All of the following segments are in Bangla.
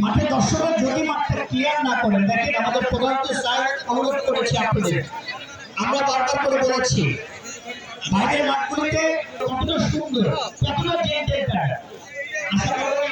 মাঠে দর্শকরা যদি মাঠটা ক্লিয়ার না করেন, দেখেন আমাদের প্রধান স্যার অনুরোধ করেছে আপনাদের, আমরা বারবার করে বলেছি বাইরের মাঠগুলিতে কতটা সুন্দর, কতটা জেন্টেলম্যান। আশা করি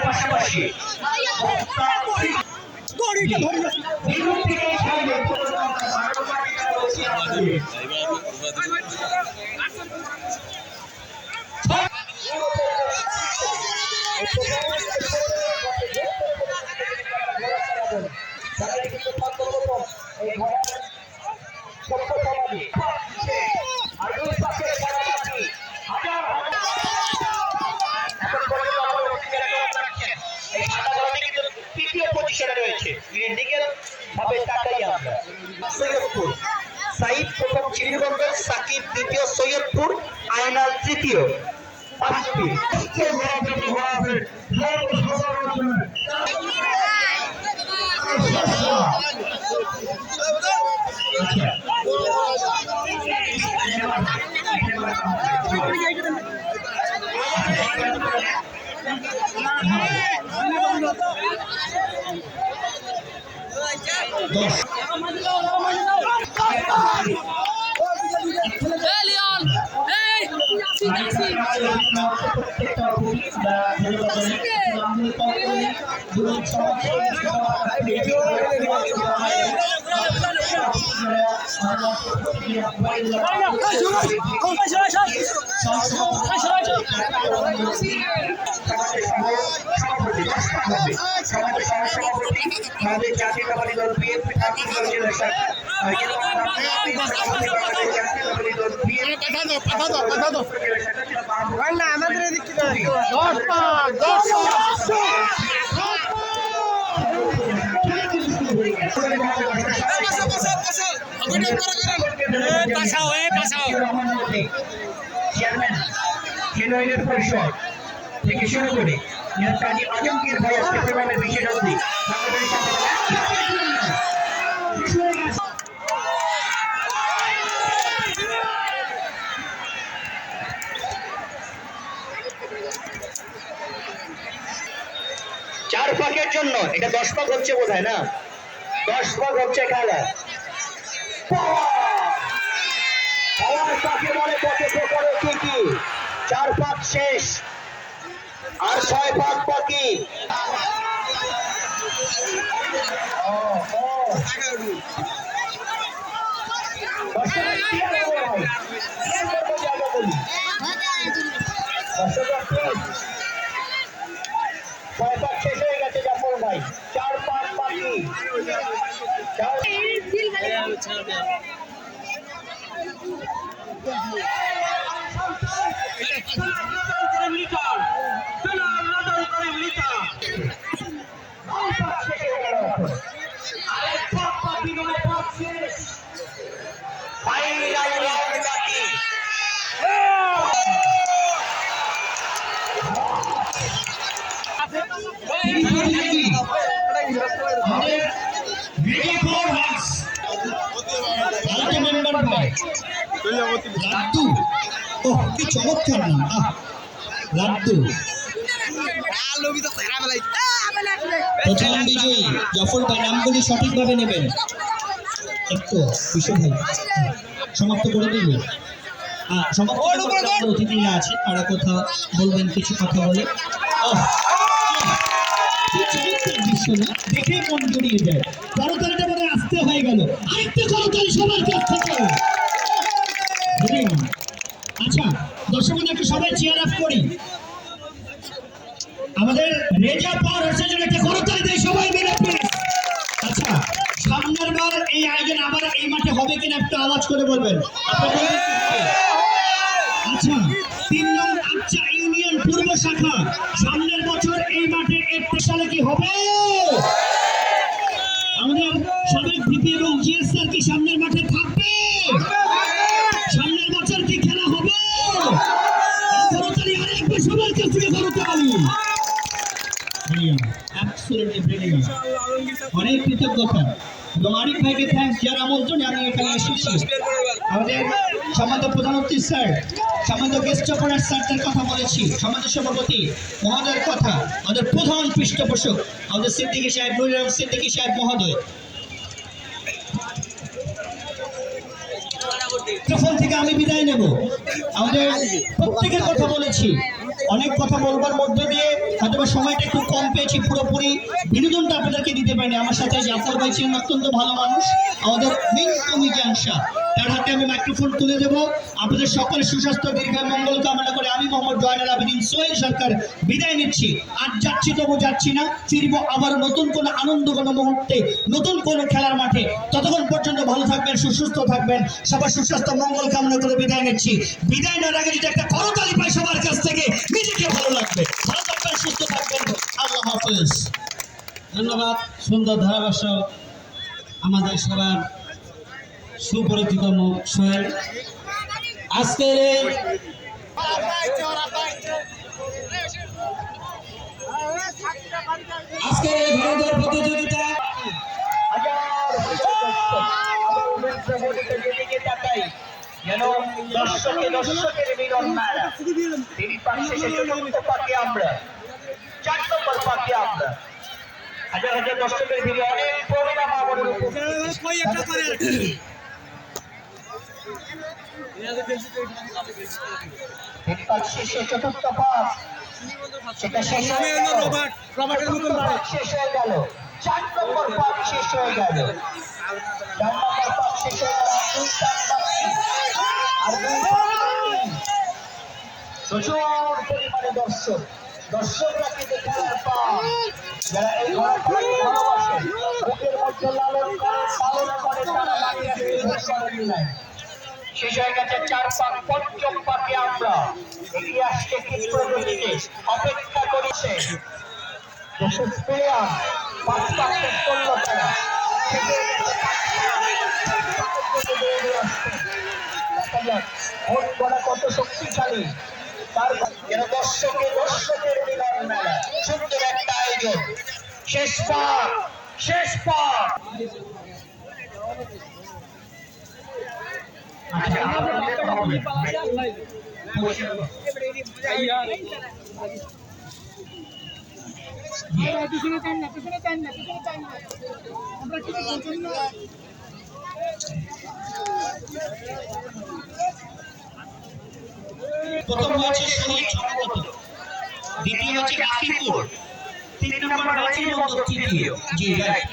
পাশাপাশি সাইদ প্রথম চিড়িগঞ্জ, সাকিব দ্বিতীয়, সৈয়দপুর, আয়নাল তৃতীয়। জাতীয়তাবাদী দল বিএনপি পরিষদ থেকে শুরু করে কাজী আজমগীর ভাই আজকে প্রোগ্রামের বিশেষ অতিথি। চার পাকের জন্য এটা 10 পাক হচ্ছে বোধহয় না, 10 পাক হচ্ছে খেলা। কি 4 পাক শেষ আর 6 পাক বাকি। ছয় পাক শেষ হয়ে গেছে জাফর ভাই, 4 পাক বাকি। চমৎকার নাম লাড্ডু। প্রথম বিজয়ী জাফর ভাই, নামগুলি সঠিকভাবে নেবেন। একটু বিশু ভাই সমাপ্ত করে দিলেন। অতিথিরা আছে, তারা কথা বলবেন, কিছু কথা বলে। দেখে মন জড়িয়ে যায়। করতালিটা বোধহয় আসতে হয়ে গেল, আরেকটা করতালি সবার কাছ থেকে। আচ্ছা দর্শকরা একটু সবাই চেয়ার আপ করি। আমাদের রেজা পাওয়ার হচ্ছে জন্য একটা করতালি দেয় সবাই মিলে প্লিজ। আচ্ছা সামনের বার এই আয়োজন আবার এই মাঠে হবে কিনা একটু আওয়াজ করে বলবেন আপনারা। আচ্ছা 3 নং আচ্ছা ইউনিয়ন পূর্ব শাখা সামনের বছর এই মাঠে 31 সালে কি হবে? আমাদের সাবেক ভিপি এবং জিএস স্যার কি সামনের মাঠে থাকবে? সামনের বছর কি খেলা হবে? করতালি আরেকবার সবার কাছ থেকে করতালি। অনেক কৃতজ্ঞতা এবং আরিফ ভাইকে থ্যাঙ্কস যার আমন্ত্রণে আমি এখানে এসেছি। আমাদের সম্মানিত প্রধান অতিথি স্যার, সম্মানিত গেস্ট অফারার স্যারদের কথা বলেছি, সম্মানিত সভাপতি মহোদয়ের কথা, আমাদের প্রধান পৃষ্ঠপোষক আমাদের সিদ্দিকী সাহেব, নুরুল আলম সিদ্দিকী সাহেব মহোদয়। মিক্রোফোন থেকে আমি বিদায় নেব। আমাদের প্রত্যেকের কথা বলেছি, অনেক কথা বলবার মধ্য দিয়ে হয়তো সময়টা একটু কম পেয়েছি, পুরোপুরি বিনোদনটা আপনাদেরকে দিতে পারিনি। আমার সাথে জাফর ভাই ছিলেন অত্যন্ত ভালো মানুষ, আমাদের মিন্টু মিজান শাহ, তার হাতে আমি মাইক্রোফোন তুলে দেবো। আপনাদের সকলের সুস্বাস্থ্য দীর্ঘায়ু মঙ্গল কামনা করে আমি মোহাম্মদ জয়নাল আবেদিন সোহেল সরকার বিদায় নিচ্ছি। আজ যাচ্ছি তবু যাচ্ছি না, ফিরবো আবার নতুন কোনো আনন্দ কোনো মুহূর্তে, নতুন কোনো খেলার মাঠে। ততক্ষণ পর্যন্ত ভালো থাকবেন, সুস্থ থাকবেন, সবার সুস্বাস্থ্য মঙ্গল কামনা করে বিদায় নিচ্ছি। বিদায় নেওয়ার আগে যদি একটা করতালি পাই সবার কাছ থেকে নিজেকে ভালো লাগবে। ভালো থাকবেন, সুস্থ থাকবেন, আল্লাহ হাফেজ। ধন্যবাদ। সুন্দর ধারাভাষ্য আমাদের সবার সুপরিচিত মুখ সোহেল। আজকের এই ধরনের প্রতিযোগিতা দর্শকের মিলন মেলা, তিনি পাশে চতুর্থ পাকে আমরা, 4 নম্বর পাকে আমরা, হাজার হাজার দর্শকের ভিড়ে অনেক প্রবীণা মা বোনের শেষে চতুর্থ পাক সেটা শেষ হয়ে গেল, শেষ হয়ে গেল, 4 নম্বর পাক শেষ হয়ে গেল, 4 নম্বর পাক শেষ হয়ে গেল। প্রচুর পরিমাণে দর্শকরা কিন্তু খেলার পান, যারা এই ঘোড়াটাকে ভালোবাসে, বুকের মধ্যে লালন করে তারা নাই। শেষ হয়ে গেছে 4 পাক, 5ম পাকে আমরা এগিয়ে আসছে ক্ষিপ্র গতিতে, অপেক্ষা করেছে দেশের প্লেয়ার। 5 পাক শেষ করলো তারা, কত শক্তিশালী তার যেন দর্শকের মিলন মেলা, সুন্দর একটা আয়োজন। শেষ পাক, শেষ পাক। প্রথম হচ্ছে শহীদ সম্ভবত, দ্বিতীয় হচ্ছে কাশীপুর, 3 নম্বর হচ্ছে তৃতীয়। জি রাইট।